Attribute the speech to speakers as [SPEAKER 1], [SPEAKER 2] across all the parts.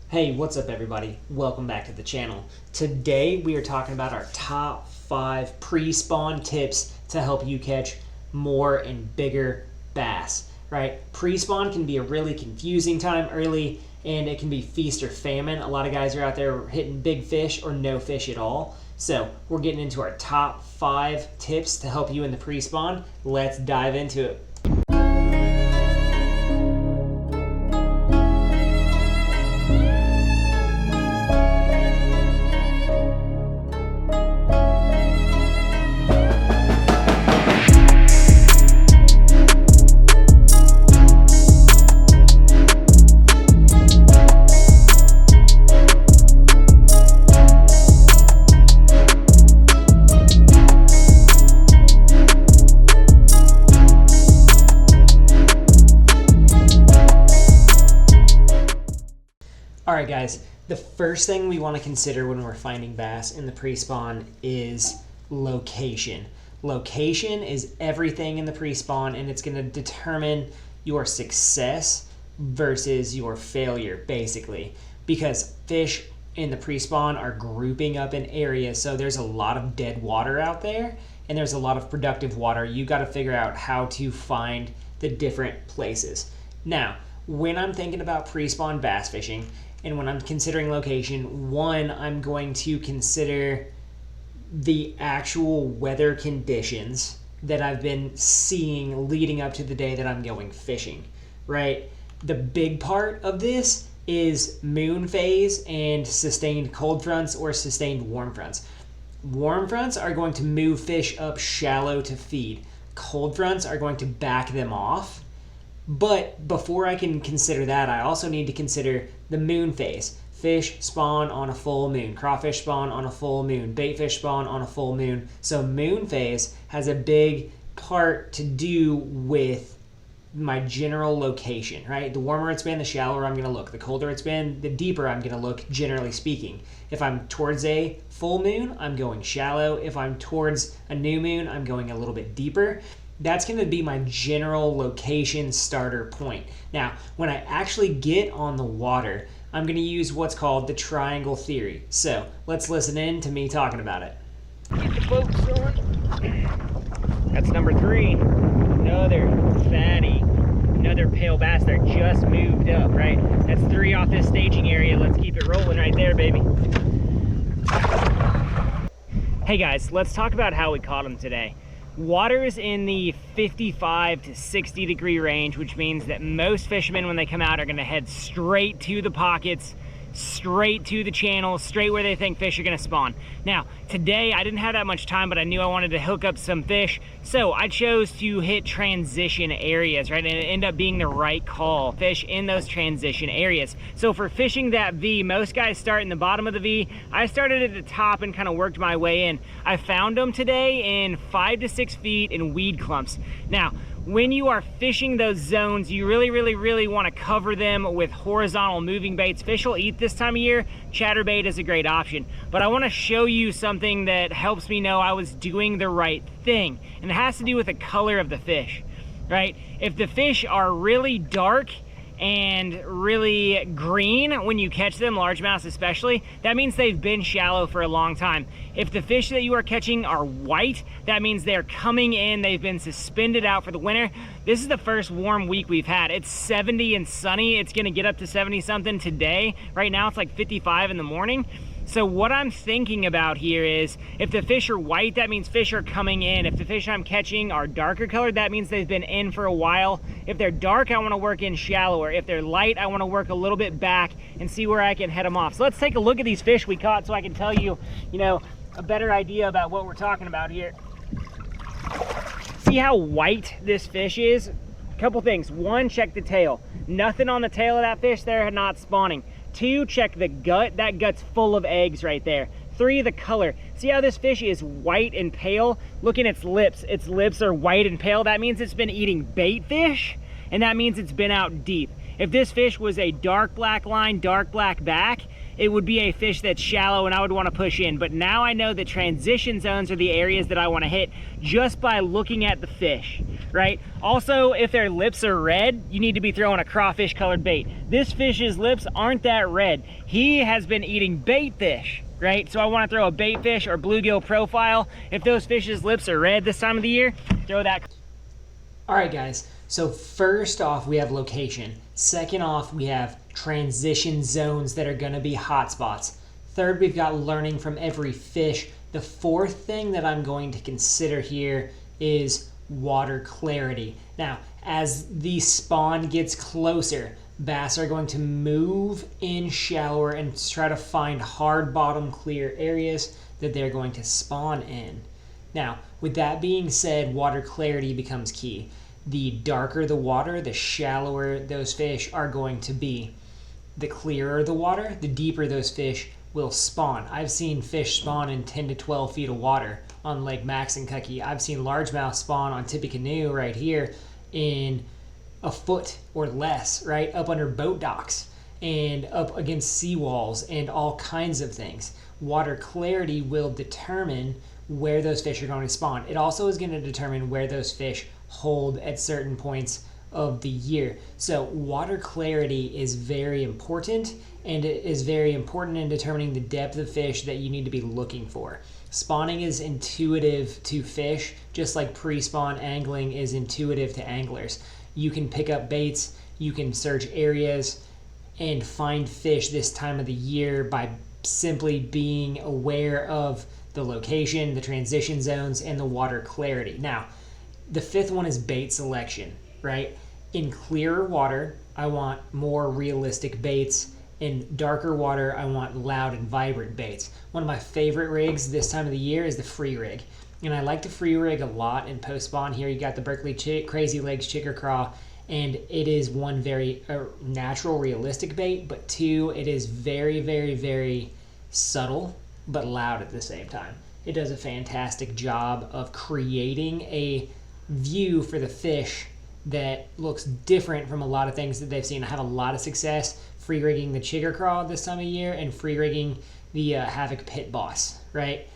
[SPEAKER 1] Hey, what's up everybody? Welcome back to the channel. Today we are talking about our top 5 pre-spawn tips to help you catch more and bigger bass, right? Pre-spawn can be a really confusing time early and it can be feast or famine. A lot of guys are out there hitting big fish or no fish at all. So we're getting into our top 5 tips to help you in the pre-spawn. Let's dive into it. Alright guys, the first thing we want to consider when we're finding bass in the pre-spawn is location. Location is everything in the pre-spawn and it's going to determine your success versus your failure basically, because fish in the pre-spawn are grouping up in areas, so there's a lot of dead water out there and there's a lot of productive water. You got to figure out how to find the different places. Now, when I'm thinking about pre-spawn bass fishing, and when I'm considering location, one, I'm going to consider the actual weather conditions that I've been seeing leading up to the day that I'm going fishing, right? The big part of this is moon phase and sustained cold fronts or sustained warm fronts. Warm fronts are going to move fish up shallow to feed. Cold fronts are going to back them off. But before I can consider that, I also need to consider the moon phase. Fish spawn on a full moon. Crawfish spawn on a full moon. Baitfish spawn on a full moon. So moon phase has a big part to do with my general location, right? The warmer it's been, the shallower I'm going to look. The colder it's been, the deeper I'm going to look, generally speaking. If I'm towards a full moon, I'm going shallow. If I'm towards a new moon, I'm going a little bit deeper. That's going to be my general location starter point. Now, when I actually get on the water, I'm going to use what's called the triangle theory. So let's listen in to me talking about it.
[SPEAKER 2] Get the boat going. That's number 3. Another fatty, another pale bass there, just moved up, right? That's 3 off this staging area. Let's keep it rolling right there, baby. Hey guys, let's talk about how we caught them today. Water is in the 55 to 60 degree range, which means that most fishermen, when they come out, are going to head straight to the pockets, straight to the channels, straight where they think fish are going to spawn. Now, today I didn't have that much time, but I knew I wanted to hook up some fish, so I chose to hit transition areas, right? And it ended up being the right call. Fish in those transition areas. So for fishing that V, most guys start in the bottom of the V. I started at the top and kind of worked my way in. I found them today in 5 to 6 feet in weed clumps. Now, when you are fishing those zones, you really want to cover them with horizontal moving baits. Fish will eat this time of year. Chatterbait is a great option. But I want to show you something that helps me know I was doing the right thing. And it has to do with the color of the fish, right? If the fish are really dark and really green when you catch them, largemouths especially, that means they've been shallow for a long time. If the fish that you are catching are white, that means they're coming in, they've been suspended out for the winter. This is the first warm week we've had. It's 70 and sunny. It's gonna get up to 70 something today. Right now it's like 55 in the morning. So what I'm thinking about here is, if the fish are white, that means fish are coming in. If the fish I'm catching are darker colored, that means they've been in for a while. If they're dark, I want to work in shallower. If they're light, I want to work a little bit back and see where I can head them off. So let's take a look at these fish we caught so I can tell you, a better idea about what we're talking about here. See how white this fish is? A couple things. One, check the tail. Nothing on the tail of that fish there, not spawning. 2, check the gut. That gut's full of eggs right there. 3, the color. See how this fish is white and pale? Look at its lips. Its lips are white and pale. That means it's been eating bait fish, and that means it's been out deep. If this fish was a dark black line, dark black back, it would be a fish that's shallow and I would want to push in. But now I know that transition zones are the areas that I want to hit just by looking at the fish, right? Also, if their lips are red, you need to be throwing a crawfish colored bait. This fish's lips aren't that red. He has been eating bait fish, right? So I want to throw a bait fish or bluegill profile. If those fish's lips are red this time of the year, throw that.
[SPEAKER 1] All right, guys. So first off, we have location. Second off, we have transition zones that are going to be hotspots. Third, we've got learning from every fish. The fourth thing that I'm going to consider here is water clarity. Now, as the spawn gets closer, bass are going to move in shallower and try to find hard bottom clear areas that they're going to spawn in. Now, with that being said, water clarity becomes key. The darker the water, the shallower those fish are going to be. The clearer the water, the deeper those fish will spawn. I've seen fish spawn in 10 to 12 feet of water on Lake Maxinkuckee. I've seen largemouth spawn on Tippecanoe right here in a foot or less, right? Up under boat docks and up against seawalls and all kinds of things. Water clarity will determine where those fish are going to spawn. It also is going to determine where those fish hold at certain points of the year. So water clarity is very important, and it is very important in determining the depth of fish that you need to be looking for. Spawning is intuitive to fish, just like pre-spawn angling is intuitive to anglers. You can pick up baits, you can search areas, and find fish this time of the year by simply being aware of the location, the transition zones, and the water clarity. Now, the fifth one is bait selection, right? In clearer water, I want more realistic baits. In darker water, I want loud and vibrant baits. One of my favorite rigs this time of the year is the free rig. And I like the free rig a lot in post-spawn. Here you got the Berkeley Crazy Legs Chicker Craw, and it is one very natural, realistic bait, but two, it is very, very, very subtle, but loud at the same time. It does a fantastic job of creating a view for the fish that looks different from a lot of things that they've seen. I have a lot of success free rigging the Chigger Craw this time of year and free rigging the Havoc Pit Boss, right?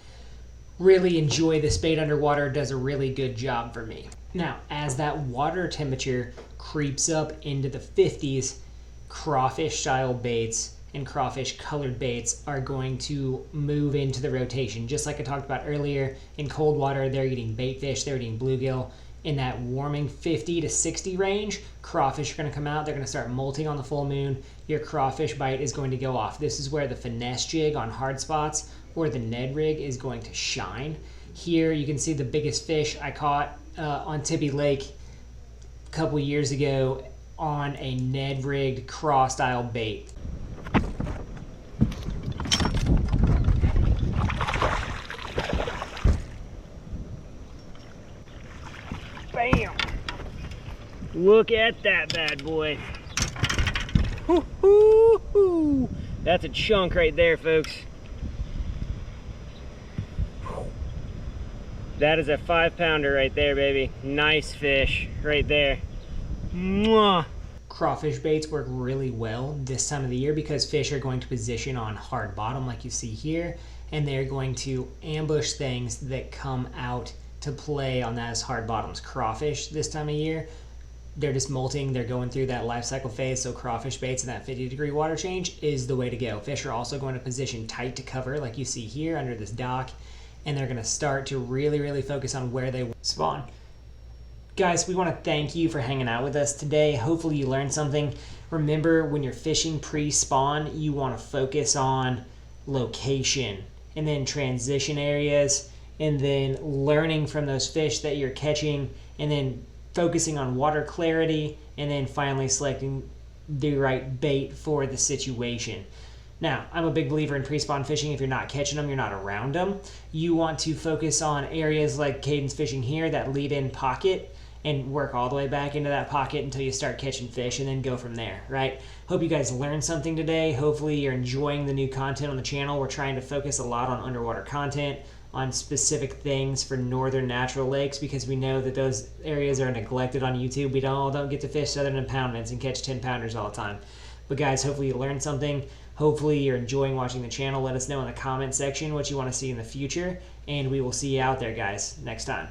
[SPEAKER 1] Really enjoy this bait underwater. It does a really good job for me. Now, as that water temperature creeps up into the 50s, crawfish style baits and crawfish colored baits are going to move into the rotation. Just like I talked about earlier, in cold water, they're eating bait fish, they're eating bluegill. In that warming 50 to 60 range, crawfish are going to come out. They're going to start molting on the full moon. Your crawfish bite is going to go off. This is where the finesse jig on hard spots or the Ned rig is going to shine. Here you can see the biggest fish I caught on Tippy Lake a couple years ago on a Ned rigged craw style bait.
[SPEAKER 2] Bam! Look at that bad boy. Hoo-hoo-hoo. That's a chunk right there, folks. That is a 5-pounder right there, baby. Nice fish right there. Mwah.
[SPEAKER 1] Crawfish baits work really well this time of the year because fish are going to position on hard bottom like you see here, and they're going to ambush things that come out to play on those hard bottoms. Crawfish this time of year, they're just molting, they're going through that life cycle phase, so crawfish baits in that 50-degree water change is the way to go. Fish are also going to position tight to cover like you see here under this dock, and they're going to start to really focus on where they spawn. Guys, we want to thank you for hanging out with us today. Hopefully you learned something. Remember, when you're fishing pre-spawn, you want to focus on location and then transition areas, and then learning from those fish that you're catching, and then focusing on water clarity, and then finally selecting the right bait for the situation. Now, I'm a big believer in pre-spawn fishing. If you're not catching them, you're not around them. You want to focus on areas like Caden's fishing here, that lead-in pocket, and work all the way back into that pocket until you start catching fish, and then go from there, right? Hope you guys learned something today. Hopefully you're enjoying the new content on the channel. We're trying to focus a lot on underwater content, on specific things for northern natural lakes, because we know that those areas are neglected on YouTube. We don't get to fish southern impoundments and catch 10-pounders all the time. But guys, hopefully you learned something. Hopefully you're enjoying watching the channel. Let us know in the comment section what you want to see in the future, and we will see you out there, guys, next time.